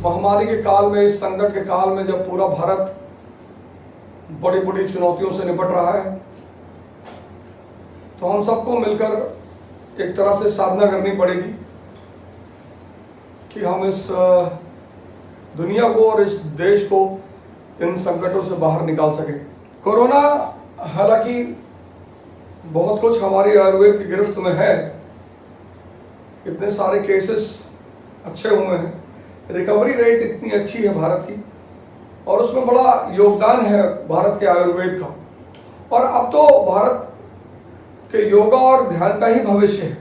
महामारी के काल में, इस संकट के काल में जब पूरा भारत बड़ी बड़ी चुनौतियों से निपट रहा है, तो हम सबको मिलकर एक तरह से साधना करनी पड़ेगी कि हम इस दुनिया को और इस देश को इन संकटों से बाहर निकाल सकें। कोरोना हालांकि बहुत कुछ हमारी आयुर्वेद की गिरफ्त में है, इतने सारे केसेस अच्छे हुए हैं, रिकवरी रेट इतनी अच्छी है भारत की, और उसमें बड़ा योगदान है भारत के आयुर्वेद का। और अब तो भारत के योगा और ध्यान का ही भविष्य है।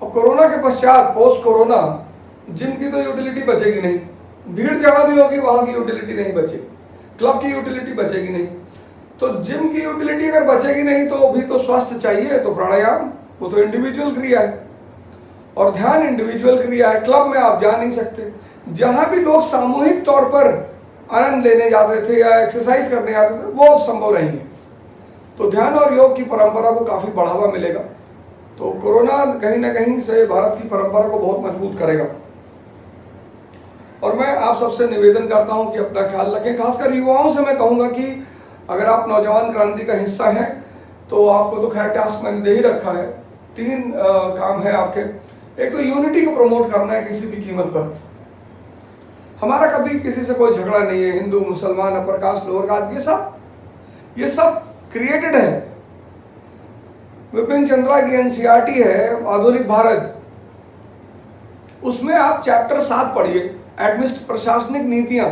अब कोरोना के पश्चात, पोस्ट कोरोना, जिम की तो यूटिलिटी बचेगी नहीं, भीड़ जहां भी होगी वहां की यूटिलिटी नहीं बचेगी, क्लब की यूटिलिटी बचेगी नहीं। तो जिम की यूटिलिटी अगर बचेगी नहीं तो भी तो स्वास्थ्य चाहिए, तो प्राणायाम वो तो इंडिविजुअल क्रिया है और ध्यान इंडिविजुअल क्रिया है। क्लब में आप जा नहीं सकते। जहां भी लोग सामूहिक तौर पर आनंद लेने जाते थे या एक्सरसाइज करने जाते थे, वो अब संभव नहीं है। तो ध्यान और योग की परंपरा को काफी बढ़ावा मिलेगा। तो कोरोना कहीं ना कहीं से भारत की परंपरा को बहुत मजबूत करेगा। और मैं आप सबसे निवेदन करता हूं कि अपना ख्याल रखें। खासकर युवाओं से मैं कहूंगा कि अगर आप नौजवान क्रांति का हिस्सा हैं तो आपको तो खैर टास्क मैंने दे ही रखा है। 3 काम है आपके। एक तो यूनिटी को प्रमोट करना है किसी भी कीमत पर। हमारा कभी किसी से कोई झगड़ा नहीं है, हिंदू मुसलमान, अपर कास्ट लोअर कास्ट, ये सब क्रिएटेड है। विपिन चंद्रा की एनसीईआरटी है आधुनिक भारत, उसमें आप चैप्टर 7 पढ़िए, एडमिनिस्ट्रेटिव प्रशासनिक नीतियां।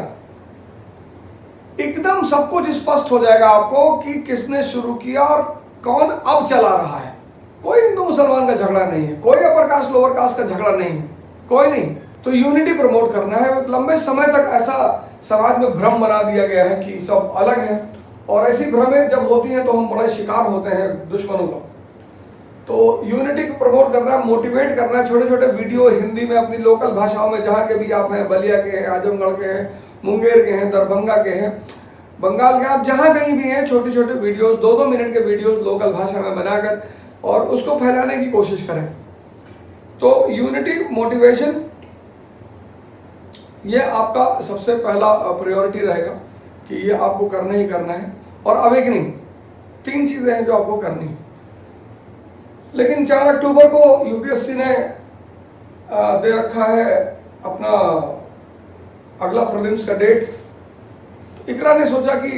एकदम सब कुछ स्पष्ट हो जाएगा आपको कि किसने शुरू किया और कौन अब चला रहा है। कोई हिंदू मुसलमान का झगड़ा नहीं है, कोई अपर कास्ट लोअर कास्ट का झगड़ा नहीं है, कोई नहीं। तो यूनिटी प्रमोट करना है। एक लंबे समय तक ऐसा समाज में भ्रम बना दिया गया है कि सब अलग हैं, और ऐसी भ्रमें जब होती हैं तो हम बड़े शिकार होते हैं दुश्मनों का। तो यूनिटी को प्रमोट करना है, मोटिवेट करना है। छोटे छोटे वीडियो हिंदी में अपनी लोकल भाषाओं में, जहाँ के भी आप हैं, बलिया के हैं, आजमगढ़ के हैं, मुंगेर के हैं, दरभंगा के हैं, बंगाल के, आप जहाँ कहीं भी हैं, छोटे छोटे वीडियोस, 2-2 मिनट के वीडियोस लोकल भाषा में बनाकर और उसको फैलाने की कोशिश करें। तो यूनिटी, मोटिवेशन, ये आपका सबसे पहला प्रायोरिटी रहेगा कि ये आपको करना ही करना है। और अवेकनिंग, 3 चीजें हैं जो आपको करनी है। लेकिन 4 अक्टूबर को यूपीएससी ने दे रखा है अपना अगला प्रीलिम्स का डेट। तो इकरा ने सोचा कि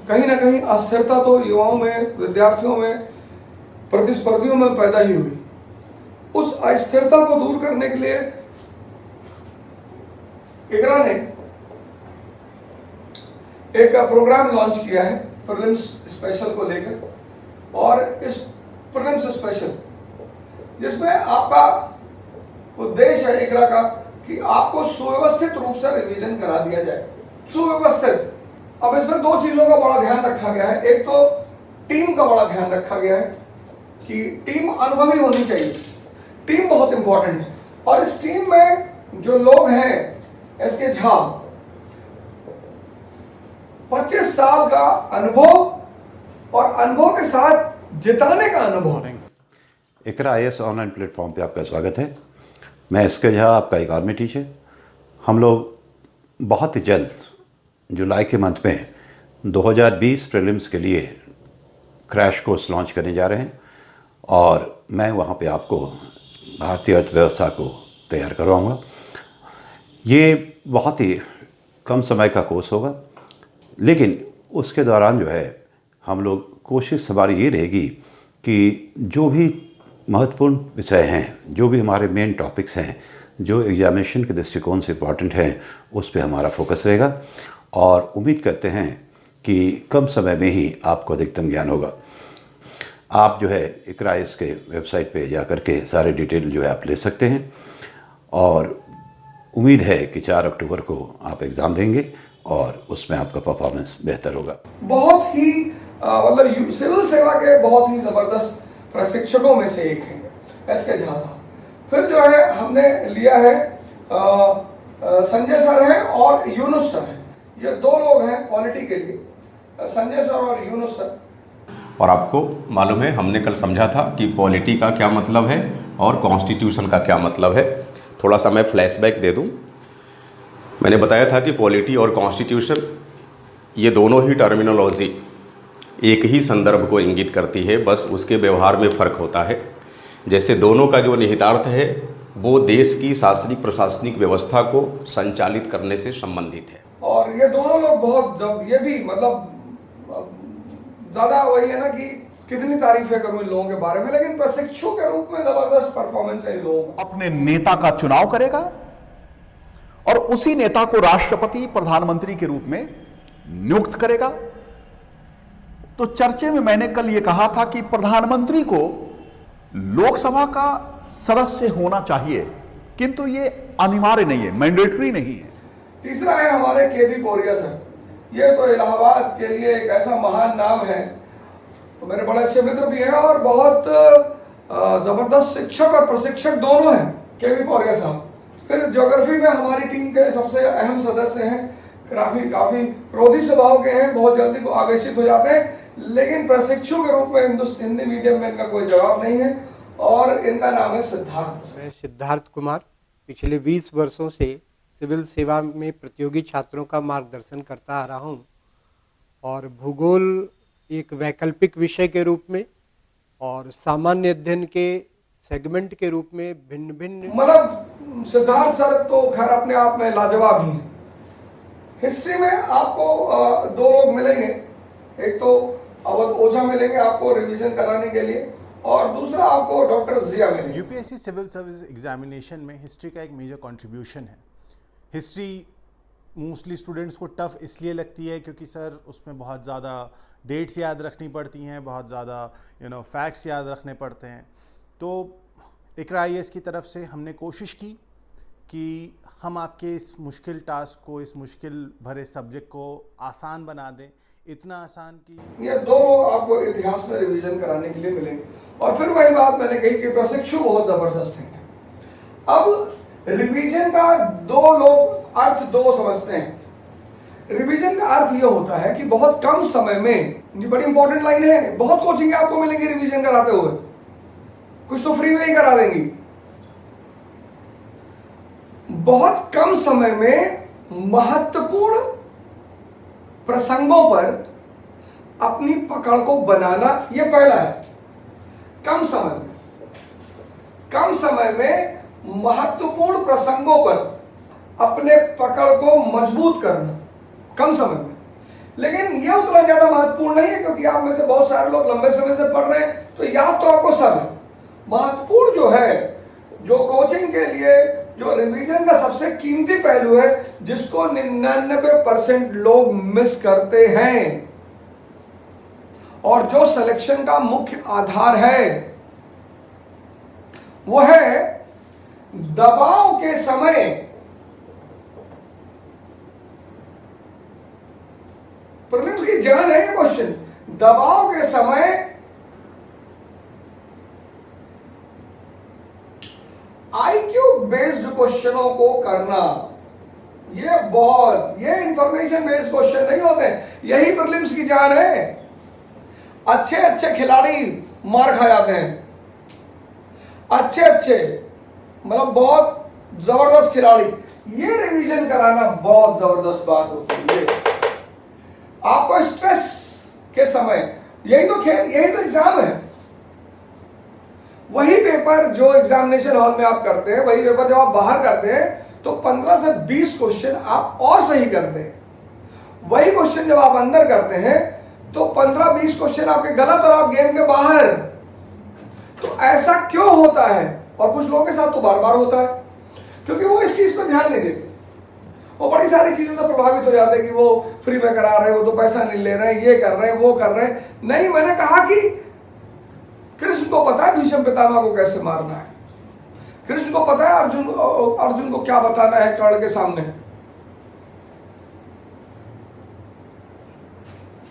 कहीं ना कहीं अस्थिरता तो युवाओं में, विद्यार्थियों में, प्रतिस्पर्धियों में पैदा ही हुई। उस अस्थिरता को दूर करने के लिए इकरा ने एक प्रोग्राम लॉन्च किया है प्रीलिम्स स्पेशल को लेकर, और इस प्रीलिम्स स्पेशल जिसमें आपका उद्देश्य है इकरा का कि आपको सुव्यवस्थित रूप से रिवीजन करा दिया जाए। सुव्यवस्थित। अब इसमें 2 चीजों का बड़ा ध्यान रखा गया है। एक तो टीम का बड़ा ध्यान रखा गया है कि टीम अनुभवी होनी चाहिए। टीम बहुत इंपॉर्टेंट है। और इस टीम में जो लोग हैं, एसके झा, 25 साल का अनुभव और अनुभव के साथ जिताने का अनुभव। इकरा आईएएस ऑनलाइन प्लेटफॉर्म पे आपका स्वागत है। मैं एसके झा, आपका एक आर्मी टीचर। हम लोग बहुत ही जल्द जुलाई के मंथ में 2020 प्रीलिम्स के लिए क्रैश कोर्स लॉन्च करने जा रहे हैं, और मैं वहाँ पे आपको भारतीय अर्थव्यवस्था को तैयार करवाऊँगा। ये बहुत ही कम समय का कोर्स होगा, लेकिन उसके दौरान जो है हम लोग, कोशिश हमारी ये रहेगी कि जो भी महत्वपूर्ण विषय हैं, जो भी हमारे मेन टॉपिक्स हैं, जो एग्जामिनेशन के दृष्टिकोण से इम्पॉर्टेंट हैं, उस पर हमारा फोकस रहेगा। और उम्मीद करते हैं कि कम समय में ही आपको अधिकतम ज्ञान होगा। आप जो है इकरा इसके वेबसाइट पे जा कर के सारे डिटेल जो है आप ले सकते हैं, और उम्मीद है कि 4 अक्टूबर को आप एग्ज़ाम देंगे और उसमें आपका परफॉर्मेंस बेहतर होगा। बहुत ही मतलब सिविल सेवा के बहुत ही ज़बरदस्त प्रशिक्षकों में से एक हैं एसके झा साहब। फिर जो है हमने लिया है संजय सर हैं और यूनुस सर हैं। ये 2 लोग हैं पॉलिटी के लिए, संजय सर और यूनुस सर। और आपको मालूम है, हमने कल समझा था कि पॉलिटी का क्या मतलब है और कॉन्स्टिट्यूशन का क्या मतलब है। थोड़ा सा मैं फ्लैशबैक दे दूं। मैंने बताया था कि पॉलिटी और कॉन्स्टिट्यूशन ये दोनों ही टर्मिनोलॉजी एक ही संदर्भ को इंगित करती है, बस उसके व्यवहार में फ़र्क होता है। जैसे दोनों का जो निहितार्थ है वो देश की शासनिक प्रशासनिक व्यवस्था को संचालित करने से संबंधित है। और ये दोनों लोग बहुत जब ये भी मतलब ज़्यादा वही है ना कि कितनी तारीफें करूं इन लोगों के बारे में, लेकिन प्रशिक्षु के रूप में जबरदस्त परफॉर्मेंस है इन लोगों का। अपने नेता का चुनाव करेगा और उसी नेता को राष्ट्रपति प्रधानमंत्री के रूप में नियुक्त करेगा। तो चर्चे में मैंने कल यह कहा था कि प्रधानमंत्री को लोकसभा का सदस्य होना चाहिए, किंतु यह अनिवार्य नहीं है, मैंडेटरी नहीं है। तीसरा है हमारे केबी कोरिया सर। ये तो इलाहाबाद के लिए एक ऐसा महान नाम है, तो मेरे बड़े अच्छे मित्र भी हैं और बहुत जबरदस्त शिक्षक और प्रशिक्षक दोनों हैं केबी कोरिया साहब। फिर ज्योग्राफी में हमारी टीम के सबसे अहम सदस्य हैं, काफी क्रोधी स्वभाव के हैं, बहुत जल्दी को आवेशित हो जाते हैं, लेकिन प्रशिक्षु के रूप में हिंदी मीडियम में इनका कोई जवाब नहीं है और इनका नाम है सिद्धार्थ। मैं सिद्धार्थ कुमार पिछले 20 वर्षों से सिविल सेवा में प्रतियोगी छात्रों का मार्गदर्शन करता आ रहा हूं और भूगोल एक वैकल्पिक विषय के रूप में और सामान्य अध्ययन के सेगमेंट के रूप में भिन्न भिन्न मतलब सिद्धार्थ सर तो खैर अपने आप में लाजवाब ही हैं। हिस्ट्री में आपको दो लोग मिलेंगे, एक तो अवध ओझा मिलेंगे आपको रिवीजन कराने के लिए और दूसरा आपको डॉक्टर जिया मिलेंगे। यूपीएससी सिविल सर्विस एग्जामिनेशन में हिस्ट्री का एक मेजर कंट्रीब्यूशन है। हिस्ट्री मोस्टली स्टूडेंट्स को टफ इसलिए लगती है क्योंकि सर उसमें बहुत ज़्यादा डेट्स याद रखनी पड़ती हैं, बहुत ज़्यादा फैक्ट्स याद रखने पड़ते हैं। तो इकरा IAS की तरफ से हमने कोशिश की कि हम आपके इस मुश्किल टास्क को, इस मुश्किल भरे सब्जेक्ट को आसान बना दें, इतना आसान कि ये दो लोग आपको इतिहास में रिवीजन कराने के लिए मिलेंगे। और फिर वही बात मैंने कही कि प्रशिक्षु बहुत जबरदस्त हैं। अब रिवीजन का दो लोग अर्थ दो समझते हैं। रिवीजन का अर्थ यह होता है कि बहुत कम समय में, ये बड़ी इंपॉर्टेंट लाइन है, बहुत कोचिंग आपको मिलेंगी रिवीजन कराते हुए, कुछ तो फ्री में ही करा देंगी। बहुत कम समय में महत्वपूर्ण प्रसंगों पर अपनी पकड़ को बनाना, यह पहला है। कम समय में महत्वपूर्ण प्रसंगों पर अपने पकड़ को मजबूत करना, कम समय में। लेकिन यह उतना ज्यादा महत्वपूर्ण नहीं है क्योंकि आप में से बहुत सारे लोग लंबे समय से पढ़ रहे हैं, तो याद तो आपको सब है। महत्वपूर्ण जो है, जो कोचिंग के लिए जो रिवीजन का सबसे कीमती पहलू है, जिसको 99% लोग मिस करते हैं और जो सिलेक्शन का मुख्य आधार है, वो है दबाव के समय प्रीलिम्स की जान है ये क्वेश्चन। दबाव के समय IQ बेस्ड क्वेश्चनों को करना, ये इंफॉर्मेशन बेस्ड क्वेश्चन नहीं होते। यही प्रीलिम्स की जान है। अच्छे खिलाड़ी मार खा जाते हैं, अच्छे मतलब बहुत जबरदस्त खिलाड़ी। ये रिवीजन कराना बहुत जबरदस्त बात होती है। आपको स्ट्रेस के समय, यही तो एग्जाम है। वही पेपर जो एग्जामिनेशन हॉल में आप करते हैं, वही पेपर जब आप बाहर करते हैं तो 15 से 20 क्वेश्चन आप और सही करते हैं। वही क्वेश्चन जब आप अंदर करते हैं तो 15-20 क्वेश्चन आपके गलत और आप गेम के बाहर। तो ऐसा क्यों होता है? और कुछ लोगों के साथ तो बार बार होता है क्योंकि वो इस चीज पर ध्यान नहीं देते। वो बड़ी सारी चीजों से प्रभावित हो जाते हैं कि वो फ्री में करा रहे हैं, वो तो पैसा नहीं ले रहे हैं, ये कर रहे हैं, वो कर रहे हैं। नहीं, मैंने कहा कि कृष्ण को पता है भीष्म पितामह को कैसे मारना है। कृष्ण को पता है अर्जुन को क्या बताना है कर्ण के सामने।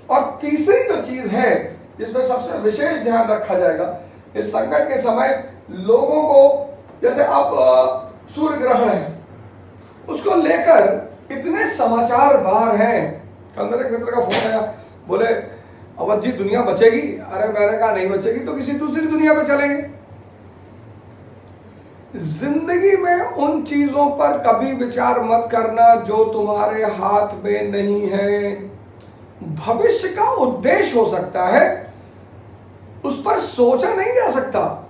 और तीसरी जो चीज है जिसमें सबसे विशेष ध्यान रखा जाएगा इस संकट के समय, लोगों को, जैसे अब सूर्य ग्रहण है, उसको लेकर इतने समाचार बाहर हैं। कल मेरे मित्र का फोन आया, बोले अवध जी दुनिया बचेगी? अरे मैंने कहा नहीं बचेगी तो किसी दूसरी दुनिया पे चलेंगे। जिंदगी में उन चीजों पर कभी विचार मत करना जो तुम्हारे हाथ में नहीं है। भविष्य का उद्देश्य हो सकता है, उस पर सोचा नहीं जा सकता।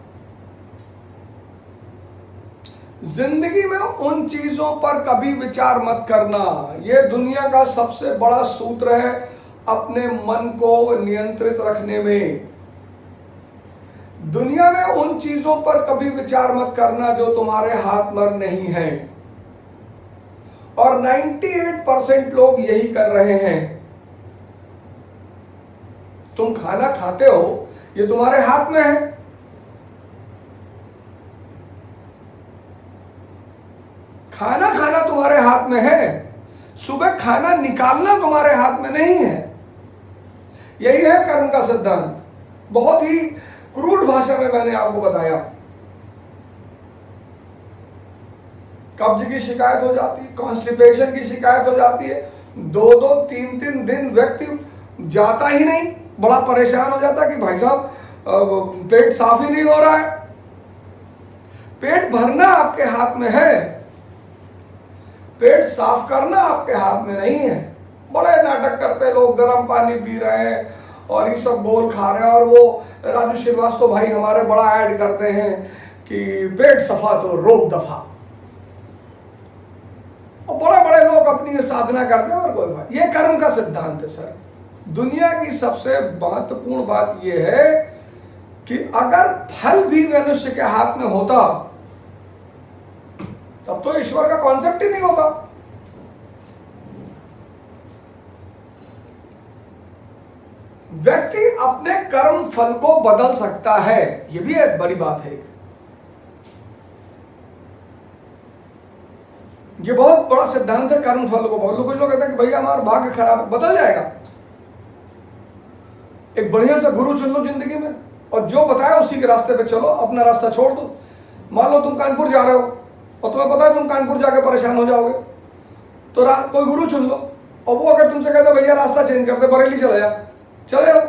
जिंदगी में उन चीजों पर कभी विचार मत करना। यह दुनिया का सबसे बड़ा सूत्र है अपने मन को नियंत्रित रखने में। दुनिया में उन चीजों पर कभी विचार मत करना जो तुम्हारे हाथ में नहीं है। और 98% लोग यही कर रहे हैं। तुम खाना खाते हो, ये तुम्हारे हाथ में है। खाना खाना तुम्हारे हाथ में है, सुबह खाना निकालना तुम्हारे हाथ में नहीं है। यही है कर्म का सिद्धांत। बहुत ही क्रूड भाषा में मैंने आपको बताया। कब्ज की शिकायत हो जाती है, कॉन्स्टिपेशन की शिकायत हो जाती है, 2-2, 3-3 दिन व्यक्ति जाता ही नहीं, बड़ा परेशान हो जाता कि भाई साहब पेट साफ ही नहीं हो रहा है। पेट भरना आपके हाथ में है, पेट साफ करना आपके हाथ में नहीं है। बड़े नाटक करते लोग, गर्म पानी पी रहे हैं और ये सब गोल खा रहे हैं। और वो राजू श्रीवास्तव भाई हमारे बड़ा ऐड करते हैं कि पेट सफा तो रोग दफा। और बड़े बड़े लोग अपनी साधना करते हैं और कोई बात। ये कर्म का सिद्धांत है सर। दुनिया की सबसे महत्वपूर्ण बात यह है कि अगर फल भी मनुष्य के हाथ में होता तब तो ईश्वर का कॉन्सेप्ट ही नहीं होता। व्यक्ति अपने कर्म फल को बदल सकता है, यह भी एक बड़ी बात है। यह बहुत बड़ा सिद्धांत है कर्म फल को। बहुत कुछ लोग कहते हैं कि भैया हमारा भाग्य खराब है, बदल जाएगा। एक बढ़िया सा गुरु चुन लो जिंदगी में और जो बताया उसी के रास्ते पे चलो, अपना रास्ता छोड़ दो। मान लो तुम कानपुर जा रहे हो और तुम्हें पता है तुम कानपुर जाके परेशान हो जाओगे, तो कोई गुरु चुन लो और वो अगर तुमसे कहते भैया रास्ता चेंज कर दे, बरेली चले जा, चले जाओ।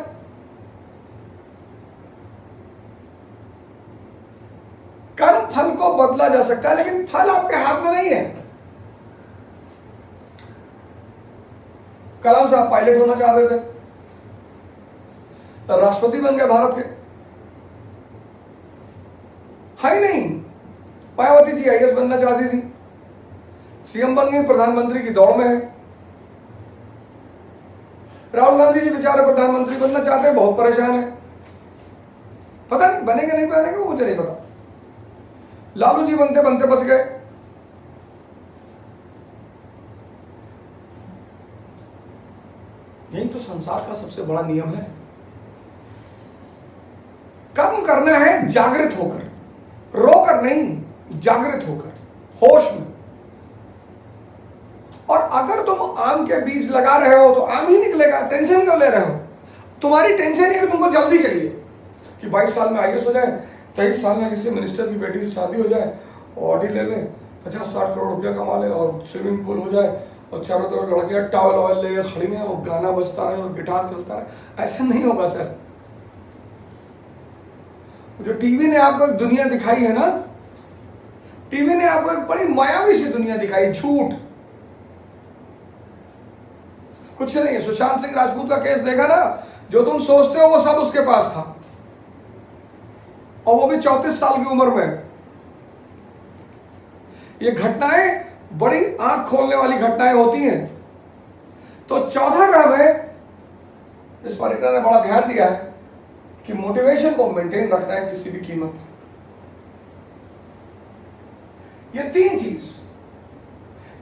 कर्म फल को बदला जा सकता है, लेकिन फल आपके हाथ में नहीं है। कलाम साहब पायलट होना चाहते थे, राष्ट्रपति बन गए भारत के, है ही नहीं। मायावती जी आईएएस बनना चाहती थी, सीएम बन गई, प्रधानमंत्री की दौड़ में है। राहुल गांधी जी बेचारे प्रधानमंत्री बनना चाहते हैं, बहुत परेशान है, पता नहीं बनेंगे नहीं बनेंगे, वो मुझे नहीं पता। लालू जी बनते बनते बच गए। यही तो संसार का सबसे बड़ा नियम है। कर्म करना है जागृत होकर, रोकर नहीं, जागृत होकर, होश में। और अगर तुम आम के बीज लगा रहे हो तो आम ही निकलेगा। टेंशन क्यों ले रहे हो? तुम्हारी टेंशन है कि तुमको जल्दी चाहिए कि 22 साल में आईएएस हो जाए, 23 साल में किसी मिनिस्टर की बेटी से शादी हो जाए, ऑडी ले लें, 50-60 करोड़ रुपया कमा ले और स्विमिंग पूल हो जाए और चारों तरफ लड़कियां टॉवल ऑयल ले खड़ी हैं और गाना बजता रहे और गिटार चलता रहे। ऐसा नहीं होगा सर। जो टीवी ने आपको एक दुनिया दिखाई है ना, टीवी ने आपको एक बड़ी मायावी सी दुनिया दिखाई, झूठ कुछ नहीं है। सुशांत सिंह राजपूत का केस देखा ना, जो तुम सोचते हो वो सब उसके पास था, और वो भी 34 साल की उम्र में। ये घटनाएं बड़ी आंख खोलने वाली घटनाएं होती हैं। तो चौथा काम है, इस पर्यटन ने बड़ा ध्यान दिया है कि मोटिवेशन को मेंटेन रखना है किसी भी कीमत पर। ये 3 चीज,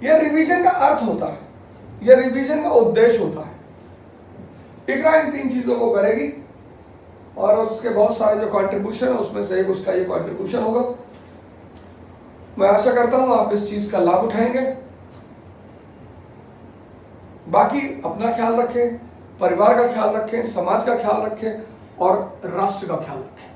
ये रिवीजन का अर्थ होता है, ये रिवीजन का उद्देश्य होता है। इकरा इन 3 चीजों को करेगी और उसके बहुत सारे जो कंट्रीब्यूशन है उसमें से एक उसका ये कंट्रीब्यूशन होगा। मैं आशा करता हूं आप इस चीज का लाभ उठाएंगे। बाकी अपना ख्याल रखें, परिवार का ख्याल रखें, समाज का ख्याल रखें और राष्ट्र का ख्याल रखें।